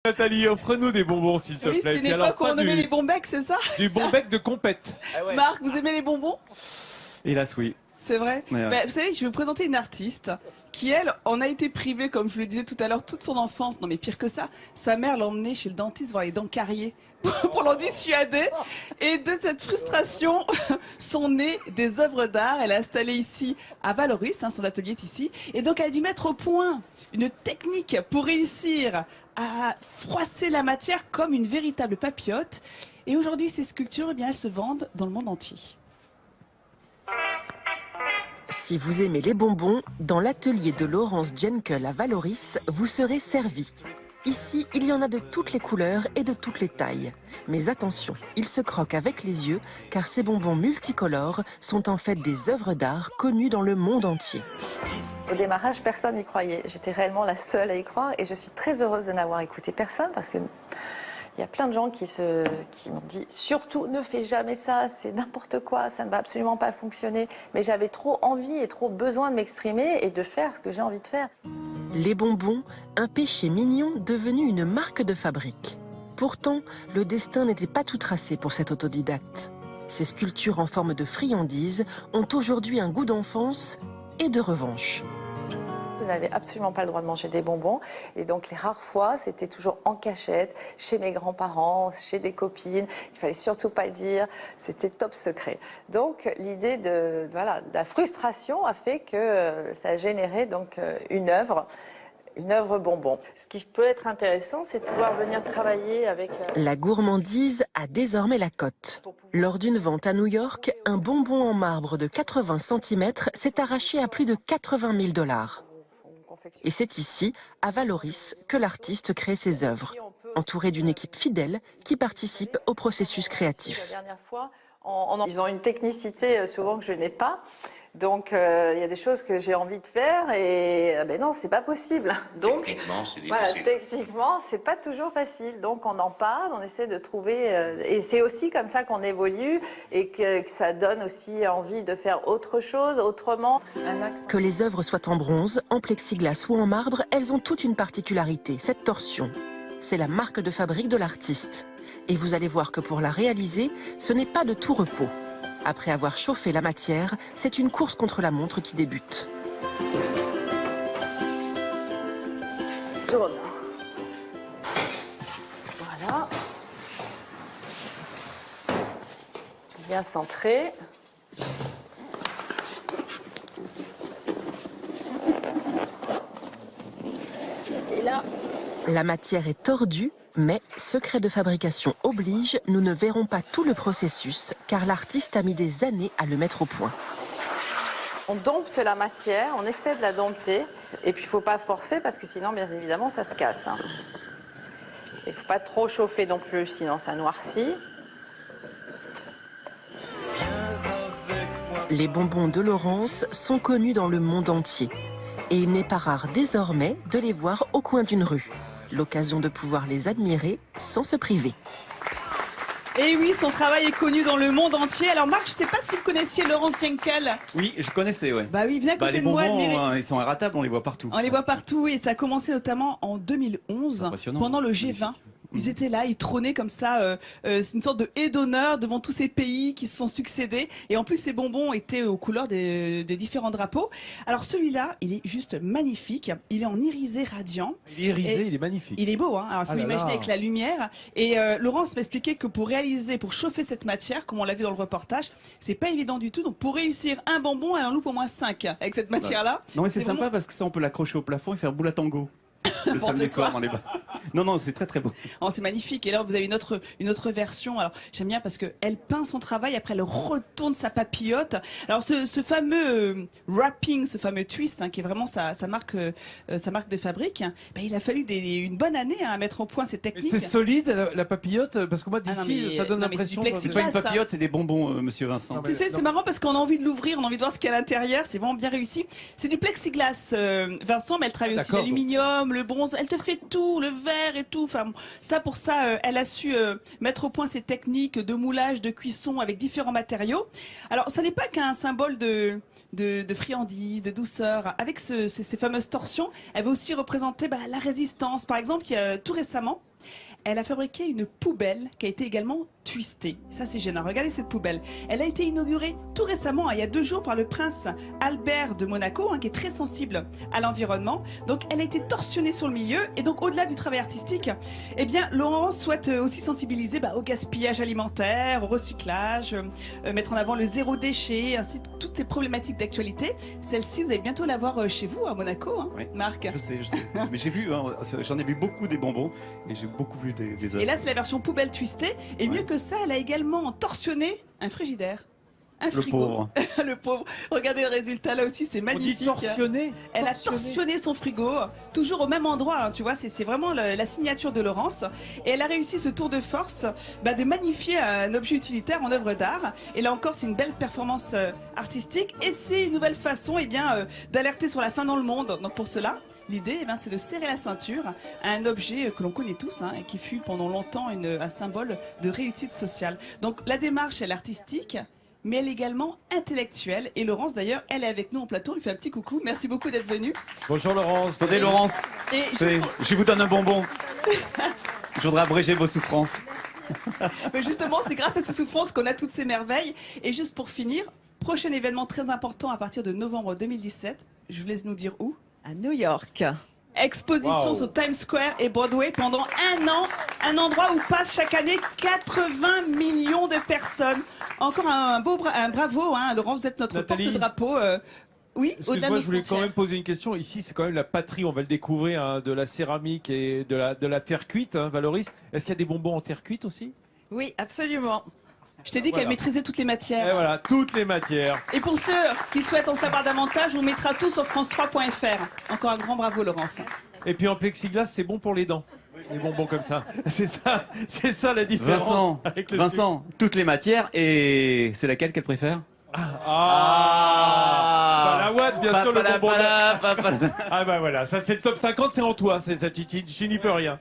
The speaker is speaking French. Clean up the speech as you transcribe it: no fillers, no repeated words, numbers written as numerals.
Nathalie, offre-nous des bonbons s'il te Oui, plaît. c'était une époque où on nommait les bons becs, c'est ça? Du bon bec de compète. Ah ouais. Marc, vous aimez les bonbons? Hélas, oui. C'est vrai. Ouais. Vous savez, je vais vous présenter une artiste qui, elle, en a été privée, comme je le disais tout à l'heure, toute son enfance. Non mais pire que ça, sa mère l'a emmenée chez le dentiste voir les dents carriées pour l'en dissuader. Et de cette frustration sont nées des œuvres d'art. Elle est installée ici à Valoris, son atelier est ici. Et donc elle a dû mettre au point une technique pour réussir à froisser la matière comme une véritable papillote. Et aujourd'hui, ces sculptures, eh bien, elles se vendent dans le monde entier. Si vous aimez les bonbons, dans l'atelier de Laurence Jenkel à Valoris, vous serez servi. Ici, il y en a de toutes les couleurs et de toutes les tailles. Mais attention, ils se croquent avec les yeux, car ces bonbons multicolores sont en fait des œuvres d'art connues dans le monde entier. Au démarrage, personne n'y croyait. J'étais réellement la seule à y croire et je suis très heureuse de n'avoir écouté personne parce que il y a plein de gens qui m'ont dit « Surtout, ne fais jamais ça, c'est n'importe quoi, ça ne va absolument pas fonctionner. » Mais j'avais trop envie et trop besoin de m'exprimer et de faire ce que j'ai envie de faire. Les bonbons, un péché mignon devenu une marque de fabrique. Pourtant, le destin n'était pas tout tracé pour cet autodidacte. Ces sculptures en forme de friandises ont aujourd'hui un goût d'enfance et de revanche. Je n'avais absolument pas le droit de manger des bonbons. Et donc, les rares fois, c'était toujours en cachette, chez mes grands-parents, chez des copines. Il fallait surtout pas le dire. C'était top secret. Donc, l'idée de la frustration a fait que ça a généré donc une œuvre bonbon. Ce qui peut être intéressant, c'est de pouvoir venir travailler avec... La gourmandise a désormais la cote. Lors d'une vente à New York, un bonbon en marbre de 80 cm s'est arraché à plus de 80 000 $. Et c'est ici, à Valoris, que l'artiste crée ses œuvres, entouré d'une équipe fidèle qui participe au processus créatif. La dernière fois, ils ont une technicité souvent que je n'ai pas. Donc, il y a des choses que j'ai envie de faire et ben non, c'est pas possible. Donc, techniquement, c'est difficile. voilà, techniquement, c'est pas toujours facile. Donc, on en parle, on essaie de trouver... et c'est aussi comme ça qu'on évolue et que ça donne aussi envie de faire autre chose, autrement. Que les œuvres soient en bronze, en plexiglas ou en marbre, elles ont toute une particularité, cette torsion. C'est la marque de fabrique de l'artiste. Et vous allez voir que pour la réaliser, ce n'est pas de tout repos. Après avoir chauffé la matière, c'est une course contre la montre qui débute. Tourne. Voilà. Bien centré. Et là, la matière est tordue, mais secret de fabrication oblige, nous ne verrons pas tout le processus, car l'artiste a mis des années à le mettre au point. on dompte la matière, on essaie de la dompter, et puis il ne faut pas forcer parce que sinon, bien évidemment, ça se casse. Il ne faut pas trop chauffer non plus, sinon ça noircit. Les bonbons de Laurence sont connus dans le monde entier. Et il n'est pas rare désormais de les voir au coin d'une rue. L'occasion de pouvoir les admirer sans se priver. Et oui, son travail est connu dans le monde entier. Alors Marc, je ne sais pas si vous connaissiez Laurence Jenkel. Oui, je connaissais, ouais. Bah oui, venez à côté les de moi. bonbons, ils sont irratables, on les voit partout. On les voit partout et ça a commencé notamment en 2011, pendant le G20. Ils étaient là, ils trônaient comme ça, c'est une sorte de haie d'honneur devant tous ces pays qui se sont succédés. Et en plus, ces bonbons étaient aux couleurs des différents drapeaux. Alors celui-là, il est juste magnifique. Il est en irisé radiant. Il est irisé, il est magnifique. Il est beau, hein. Alors il faut l'imaginer avec la lumière. Et Laurence m'a expliqué que pour chauffer cette matière, comme on l'a vu dans le reportage, c'est pas évident du tout. Donc pour réussir un bonbon, elle en loupe au moins 5 avec cette matière-là. Non mais c'est sympa parce que ça, on peut l'accrocher au plafond et faire boule à tango. Le samedi soir dans les bars. Non, c'est très très beau. Oh, c'est magnifique. Et là, vous avez une autre version. Alors, j'aime bien parce qu'elle peint son travail, après elle retourne sa papillote. Alors, ce fameux wrapping, ce fameux twist, hein, qui est vraiment sa marque de fabrique, ben, il a fallu une bonne année à mettre au point ces techniques. C'est solide la papillote, parce que moi d'ici, ça donne l'impression. C'est pas une papillote, c'est des bonbons, monsieur Vincent. Tu sais, c'est marrant parce qu'on a envie de l'ouvrir, on a envie de voir ce qu'il y a à l'intérieur. C'est vraiment bien réussi. C'est du plexiglas, Vincent, mais elle travaille aussi l'aluminium, le bronze. Elle te fait tout, le verre et tout. Enfin, pour ça, elle a su mettre au point ses techniques de moulage, de cuisson avec différents matériaux. Alors, ça n'est pas qu'un symbole de friandise, de douceur. Avec ces fameuses torsions, elle va aussi représenter la résistance. Par exemple, tout récemment, elle a fabriqué une poubelle qui a été également twistée. Ça, c'est gênant. Regardez cette poubelle. Elle a été inaugurée tout récemment, il y a 2 jours, par le prince Albert de Monaco, qui est très sensible à l'environnement. Donc, elle a été torsionnée sur le milieu. Et donc, au-delà du travail artistique, eh bien, Laurence souhaite aussi sensibiliser au gaspillage alimentaire, au recyclage, mettre en avant le zéro déchet, ainsi que toutes ces problématiques d'actualité. Celle-ci, vous allez bientôt la voir chez vous, à Monaco, Oui, Marc. Je sais. Mais j'ai vu, j'en ai vu beaucoup des bonbons et j'ai beaucoup vu des œuvres. Et là, c'est la version poubelle twistée. Et mieux que ça, elle a également torsionné un frigidaire. Un frigo. Pauvre. Le pauvre. Regardez le résultat là aussi, c'est magnifique. On dit torsionné. Elle a torsionné son frigo, toujours au même endroit, tu vois, c'est vraiment la signature de Laurence. Et elle a réussi ce tour de force de magnifier un objet utilitaire en œuvre d'art. Et là encore, c'est une belle performance artistique. Et c'est une nouvelle façon d'alerter sur la faim dans le monde. Donc pour cela, l'idée, c'est de serrer la ceinture à un objet que l'on connaît tous et qui fut pendant longtemps un symbole de réussite sociale. Donc la démarche, elle est artistique, mais elle est également intellectuelle. Et Laurence, d'ailleurs, elle est avec nous en plateau. On lui fait un petit coucou. Merci beaucoup d'être venue. Bonjour Laurence. Attendez, Laurence, je vous donne un bonbon. Je voudrais abréger vos souffrances. Mais justement, c'est grâce à ces souffrances qu'on a toutes ces merveilles. Et juste pour finir, prochain événement très important à partir de novembre 2017. Je vous laisse nous dire où. À New York. Exposition sur Times Square et Broadway pendant 1 an. Un endroit où passent chaque année 80 millions de personnes. Encore un bravo, Laurent, vous êtes notre Nathalie. porte-drapeau. Oui, Excuse-moi, je voulais quand même poser une question. Ici, c'est quand même la patrie, on va le découvrir, de la céramique et de la terre cuite, Valoris. Est-ce qu'il y a des bonbons en terre cuite aussi? Oui, absolument. Je t'ai dit qu'elle maîtrisait toutes les matières. Et voilà, toutes les matières. Et pour ceux qui souhaitent en savoir davantage, on mettra tout sur france3.fr. Encore un grand bravo, Laurence. Et puis en plexiglas, c'est bon pour les dents. Les bonbons comme ça. C'est ça la différence. Vincent, avec le Vincent, toutes les matières, et c'est laquelle qu'elle préfère? La ouate, bien sûr, le bonbon. Voilà, Ah bah voilà, ça c'est le top 50, c'est en toi, tu n'y peux rien.